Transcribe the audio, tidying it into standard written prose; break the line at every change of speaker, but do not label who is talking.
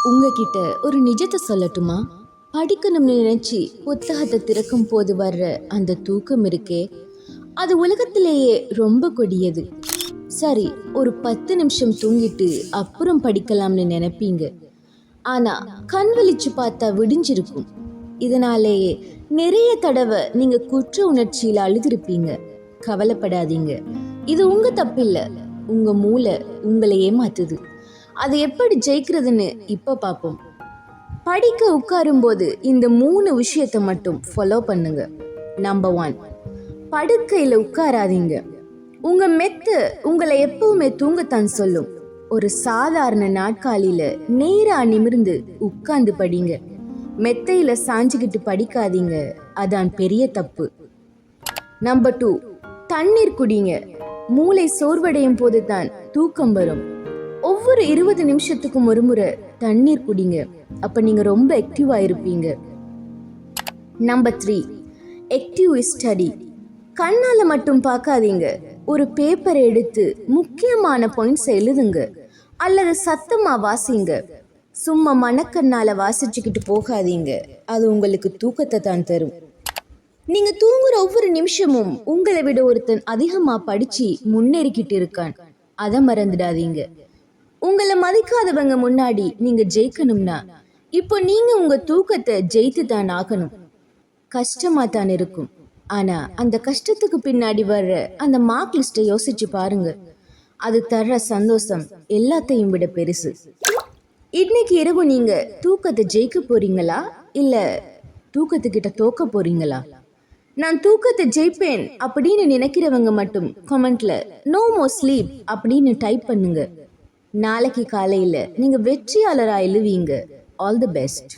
உங்ககிட்ட ஒரு நிஜத்தை சொல்லட்டுமா? படிக்கணும்னு நினைச்சு புத்தகத்தை திறக்கும் போது வர்ற அந்த தூக்கம் இருக்கே, அது உலகத்திலேயே ரொம்ப கொடியது. சரி, ஒரு 10 நிமிஷம் தூங்கிட்டு அப்புறம் படிக்கலாம்னு நினைப்பீங்க. ஆனா கண் விழிச்சு பார்த்தா விடிஞ்சிருக்கும். இதனாலேயே நிறைய தடவை நீங்க குற்ற உணர்ச்சியில அழுதிருப்பீங்க. கவலைப்படாதீங்க, இது உங்க தப்பில்ல. உங்க மூளை உங்களை ஏமாத்துது. அதை எப்படி ஜெயிக்கிறதுன்னு இப்ப பார்ப்போம். படிக்க உட்காரும் போது இந்த 3 விஷயத்தை மட்டும் ஃபாலோ பண்ணுங்க. நம்பர் 1, படுக்கையில உட்காராதீங்க. உங்க மெத்து உங்களை எப்பவுமே தூங்கத்தான் சொல்லும். ஒரு சாதாரண நாட்காலியில நேரா நிமிர்ந்து உட்கார்ந்து படிங்க. மெத்தையில சாஞ்சுக்கிட்டு படிக்காதீங்க, அதான் பெரிய தப்பு. நம்பர் 2, தண்ணீர் குடிங்க. மூளை சோர்வடையும் போது தான் தூக்கம் வரும். ஒவ்வொரு 20 நிமிஷத்துக்கும் ஒரு முறை தண்ணீர் குடிங்க. அப்ப நீங்க ரொம்ப ஆக்டிவா இருப்பீங்க. Number 3, active study. கண்ணால மட்டும் பார்க்காதீங்க. ஒரு பேப்பரை எடுத்து முக்கியமான பாயிண்ட்ஸ் எழுதுங்க அல்லது சத்தமா வாசிங்க. சும்மா மனக்கண்ணால வாசிச்சுக்கிட்டு போகாதீங்க, அது உங்களுக்கு தூக்கத்தை தான் தரும். நீங்க தூங்குற ஒவ்வொரு நிமிஷமும் உங்களை விட ஒருத்தன் அதிகமா படிச்சு முன்னேறிக்கிட்டு இருக்கான், அதை மறந்துடாதீங்க. உங்களை மதிக்காதவங்க முன்னாடி நீங்க ஜெயிக்கணும்னா இப்போ நீங்க உங்க தூக்கத்தை ஜெயித்து தான் ஆகணும். கஷ்டமா தான் இருக்கும், ஆனா அந்த கஷ்டத்துக்கு பின்னாடி வர்ற அந்த மார்க் லிஸ்ட்டை யோசிச்சு பாருங்க. அது தர்ற சந்தோஷம் எல்லாத்தையும் விட பெருசு. இன்னைக்கு இரவு நீங்க தூக்கத்தை ஜெயிக்க போறீங்களா இல்ல தூக்கத்துக்கிட்ட தோக்க போறீங்களா? நான் தூக்கத்தை ஜெயிப்பேன் அப்படின்னு நினைக்கிறவங்க மட்டும் கமெண்ட்ல நோ மோர் ஸ்லீப் அப்படின்னு டைப் பண்ணுங்க. நாளைக்கு காலையில நீங்க வெற்றியாளரா எழுவீங்க. All the best.